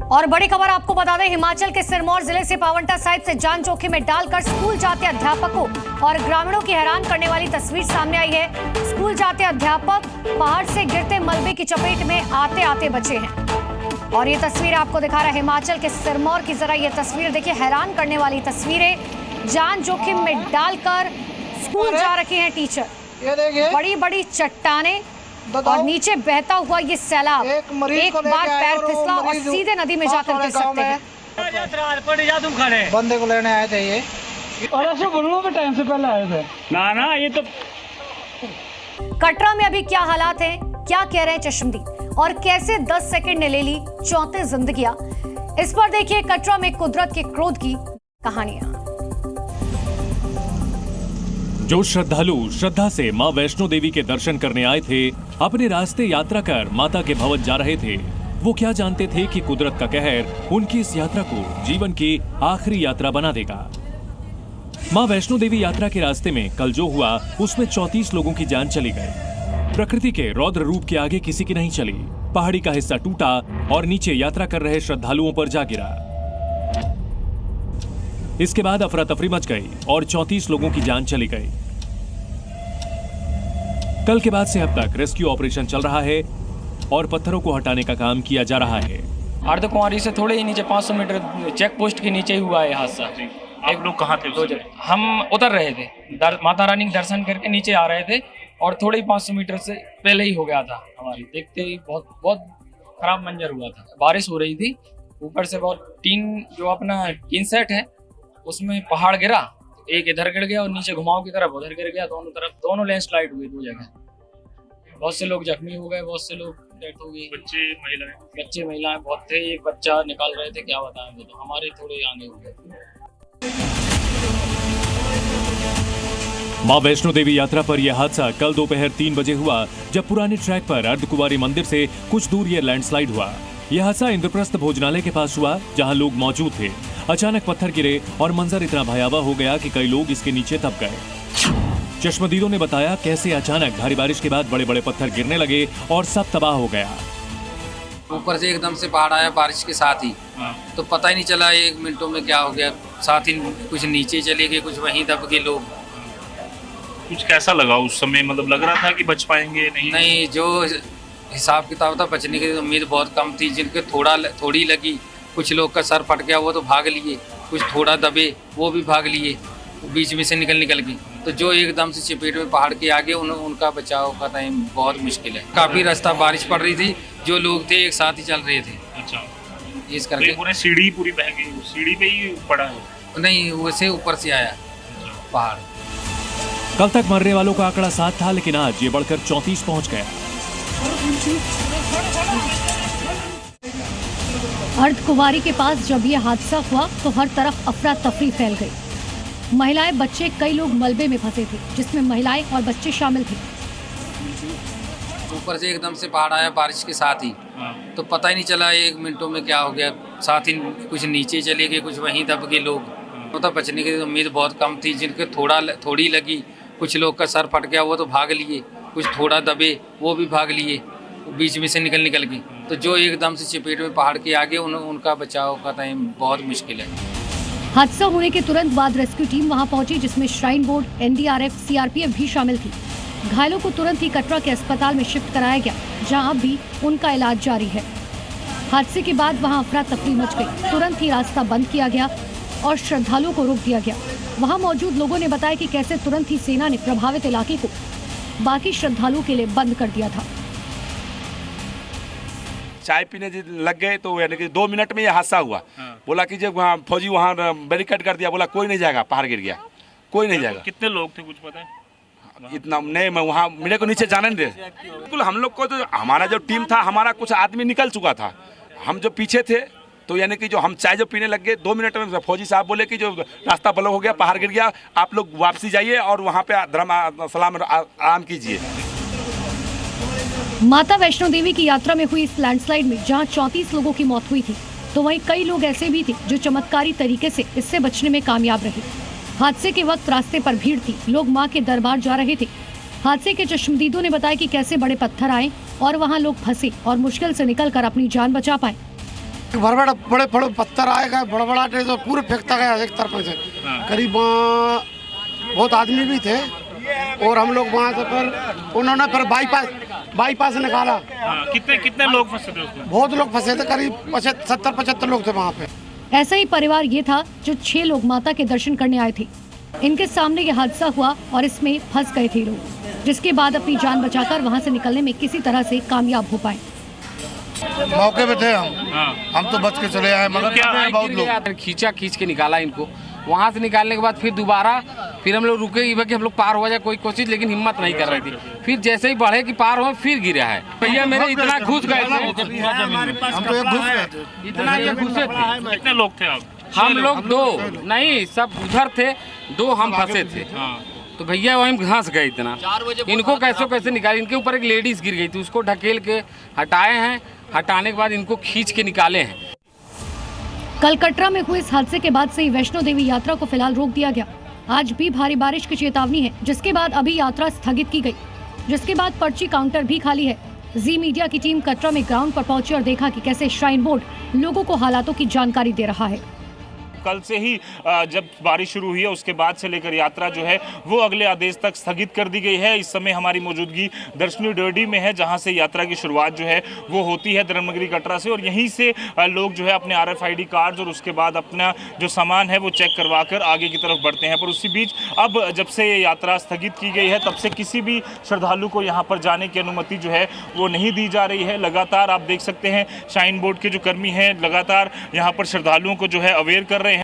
और बड़ी खबर आपको बता दें, हिमाचल के सिरमौर जिले से पावंटा साहिब से जान जोखिम में डालकर स्कूल जाते अध्यापकों और ग्रामीणों की हैरान करने वाली तस्वीर सामने आई है। स्कूल जाते अध्यापक पहाड़ से गिरते मलबे की चपेट में आते आते बचे हैं और ये तस्वीर आपको दिखा रहा है हिमाचल के सिरमौर की। जरा ये तस्वीर देखिए, हैरान करने वाली तस्वीरें। जान जोखिम में डालकर स्कूल जा रखे हैं टीचर। बड़ी बड़ी चट्टाने और नीचे बहता हुआ ये सैलाब एक बार पैर फिसला और सीधे नदी में जाकर गिर सकते हैं। बंदे को लेने आए थे ये, और ऐसे बोलने के टाइम से पहले आए थे ना ये तो। कटरा में अभी क्या हालात हैं, क्या कह रहे हैं चश्मदीद और कैसे 10 सेकंड ने ले ली 34 जिंदगियां, इस पर देखिए कटरा में कुदरत के क्रोध की कहानियां। जो श्रद्धालु श्रद्धा से मां वैष्णो देवी के दर्शन करने आए थे, अपने रास्ते यात्रा कर माता के भवन जा रहे थे, वो क्या जानते थे कि कुदरत का कहर उनकी इस यात्रा को जीवन की आखिरी यात्रा बना देगा। मां वैष्णो देवी यात्रा के रास्ते में कल जो हुआ उसमें 34 लोगों की जान चली गई। प्रकृति के रौद्र रूप के आगे किसी की नहीं चली। पहाड़ी का हिस्सा टूटा और नीचे यात्रा कर रहे श्रद्धालुओं पर जा गिरा। इसके बाद अफरा तफरी मच गई और 34 लोगों की जान चली गई। कल के बाद से अब तक रेस्क्यू ऑपरेशन चल रहा है और पत्थरों को हटाने का काम किया जा रहा है। अर्धकुंवारी से थोड़े ही नीचे 500 मीटर चेक पोस्ट के नीचे ही हुआ है हादसा। आप लोग कहाँ थे? हम उतर रहे थे, माता रानी के दर्शन करके नीचे आ रहे थे और थोड़े ही 500 मीटर से पहले ही हो गया था। हमारी देखते ही बहुत खराब मंजर हुआ था। बारिश हो रही थी, ऊपर से बहुत जो अपना टीन सेट है उसमें पहाड़ गिरा, एक इधर गिर गया और नीचे घुमाव की तरफ उधर गिर गया। दोनों लैंडस्लाइड हुई 2 जगह। बहुत से लोग जख्मी हो गए, बहुत से लोग डेथ हो गई। बच्चे महिलाएं बहुत थे। एक बच्चा निकाल रहे थे, क्या बताएं, वो तो हमारे थोड़े आने हो गए। मां वैष्णो देवी यात्रा पर यह हादसा कल दोपहर 3 बजे हुआ, जब पुराने ट्रैक पर अर्धकुंवारी मंदिर से कुछ दूर यह लैंडस्लाइड हुआ। यह हादसा इंद्रप्रस्थ भोजनालय के पास हुआ, जहां लोग मौजूद थे। अचानक पत्थर गिरे और मंजर इतना भयावह हो गया कि कई लोग इसके नीचे दब गए। चश्मदीदों ने बताया कैसे अचानक भारी बारिश के बाद बड़े बड़े पत्थर गिरने लगे और सब तबाह हो गया। ऊपर से एकदम से पहाड़ आया बारिश के साथ ही, तो पता ही नहीं चला 1 मिनटों में क्या हो गया। साथ ही कुछ नीचे चले गए, कुछ वहीं दब गए लोग। कुछ कैसा लगा उस समय? मतलब लग रहा था कि बच पाएंगे? नहीं, जो हिसाब किताब था बचने की उम्मीद बहुत कम थी। जिनके थोड़ी लगी, कुछ लोग का सर फट गया वो तो भाग लिए, कुछ थोड़ा दबे वो भी भाग लिए, बीच में से निकल गए। तो जो एकदम से चपेट में पहाड़ के आगे उनका बचाव का टाइम बहुत मुश्किल है। काफी रास्ता बारिश पड़ रही थी, जो लोग थे एक साथ ही चल रहे थे। अच्छा, इस करके पूरी सीढ़ी पूरी बह गई? सीढ़ी पे ही पड़ा है? नहीं, वैसे ऊपर से आया पहाड़। कल तक मरने वालों का आंकड़ा 7 था, लेकिन आज ये बढ़कर 34 पहुंच गया। अर्धकुंवारी के पास जब यह हादसा हुआ तो हर तरफ अफरा तफरी फैल गई। महिलाएं, बच्चे, कई लोग मलबे में फंसे थे, जिसमें महिलाएं और बच्चे शामिल थे। ऊपर से एकदम से पहाड़ आया बारिश के साथ ही, तो पता ही नहीं चला 1 मिनटों में क्या हो गया। साथ ही कुछ नीचे चले गए, कुछ वहीं दब गए लोग। तो बचने की उम्मीद बहुत कम थी। जिनके थोड़ी लगी, कुछ लोग का सर फट गया वो तो भाग लिए, कुछ थोड़ा दबे वो भी भाग लिए, बीच में से निकल गए। तो जो एकदम से चपेट में पहाड़ के आगे उनका बचाव का टाइम बहुत मुश्किल है। हादसा होने के तुरंत बाद रेस्क्यू टीम वहां पहुंची, जिसमें श्राइन बोर्ड, एनडीआरएफ, सीआरपीएफ भी शामिल थी। घायलों को तुरंत ही कटरा के अस्पताल में शिफ्ट कराया गया, जहां अब भी उनका इलाज जारी है। हादसे के बाद वहां अफरा तफरी मच गई। तुरंत ही रास्ता बंद किया गया और श्रद्धालुओं को रोक दिया गया। वहां मौजूद लोगों ने बताया कि कैसे तुरंत ही सेना ने प्रभावित इलाके को बाकी श्रद्धालुओं के लिए बंद कर दिया था। चाय पीने लग गए तो यानी कि 2 मिनट में ये हादसा हुआ। बोला कि जब वहाँ फौजी वहाँ बैरिकेड कर दिया, बोला कोई नहीं जाएगा, पहाड़ गिर गया, कोई नहीं जाएगा। कितने लोग थे कुछ पता है? इतना नहीं, मैं वहाँ मेरे को नीचे जाने नहीं दे। बिल्कुल हम लोग को तो हमारा जो टीम था, हमारा कुछ आदमी निकल चुका था, हम जो पीछे थे, तो यानी कि जो हम चाय जो पीने लग गए 2 मिनट में फौजी साहब बोले कि जो रास्ता ब्लॉक हो गया, पहाड़ गिर गया, आप लोग वापसी जाइए और वहाँ पे सलाम आराम कीजिए। माता वैष्णो देवी की यात्रा में हुई इस लैंडस्लाइड में जहां 34 लोगों की मौत हुई थी, तो वहीं कई लोग ऐसे भी थे जो चमत्कारी तरीके से इससे बचने में कामयाब रहे। हादसे के वक्त रास्ते पर भीड़ थी, लोग मां के दरबार जा रहे थे। हादसे के चश्मदीदों ने बताया कि कैसे बड़े पत्थर आए और वहां लोग फंसे और मुश्किल से निकलकर अपनी जान बचा पाए। बड़े बड़े बड़े पत्थर आएगा, बड़ा बड़ा तो पूरे फेंकता गया एक तरफ से। करीब बहुत आदमी भी थे और हम लोग वहाँ से फिर उन्होंने फिर बाईपास निकाला। कितने लोग फंसे थे उसमें? बहुत लोग फंसे थे, करीब 70-75 लोग थे वहाँ पे। ऐसा ही परिवार ये था जो 6 लोग माता के दर्शन करने आए थे। इनके सामने ये हादसा हुआ और इसमें फंस गए थे लोग, जिसके बाद अपनी जान बचाकर वहाँ से निकलने में किसी तरह से कामयाब हो पाए। मौके पे थे हम तो बच के चले आए, मगर क्या बहुत लोग खींच के निकाला इनको। वहाँ से निकालने के बाद फिर दोबारा फिर हम लोग रुके कि हम लोग पार हो जाए कोई कोशिश, लेकिन हिम्मत नहीं कर रही थी। फिर जैसे ही बढ़े कि पार हो फिर गिरा है। भैया मेरे इतना घुस गए थे, इतना ये घुसे थे। कितने लोग थे आप? हम लोग 2 नहीं, सब उधर थे, 2 हम फंसे थे। तो भैया वहीं घास गए इतना। इनको कैसे निकाले, इनके ऊपर एक लेडीज गिर गई थी, उसको ढकेल के हटाए हैं। हटाने के बाद इनको खींच के निकाले हैं। कल कटरा में हुए इस हादसे के बाद से ही वैष्णो देवी यात्रा को फिलहाल रोक दिया गया। आज भी भारी बारिश की चेतावनी है, जिसके बाद अभी यात्रा स्थगित की गई, जिसके बाद पर्ची काउंटर भी खाली है। जी मीडिया की टीम कटरा में ग्राउंड पर पहुंची और देखा कि कैसे श्राइन बोर्ड लोगों को हालातों की जानकारी दे रहा है। कल से ही जब बारिश शुरू हुई है उसके बाद से लेकर यात्रा जो है वो अगले आदेश तक स्थगित कर दी गई है। इस समय हमारी मौजूदगी दर्शनी डोडी में है, जहां से यात्रा की शुरुआत जो है वो होती है धर्मनगरी कटरा से, और यहीं से लोग जो है अपने RFID कार्ड्स और उसके बाद अपना जो सामान है वो चेक करवा कर आगे की तरफ बढ़ते हैं। पर उसी बीच अब जब से ये यात्रा स्थगित की गई है तब से किसी भी श्रद्धालु को यहाँ पर जाने की अनुमति जो है वो नहीं दी जा रही है। लगातार आप देख सकते हैं श्राइन बोर्ड के जो कर्मी हैं लगातार यहाँ पर श्रद्धालुओं को जो है अवेयर कर रहे हैं।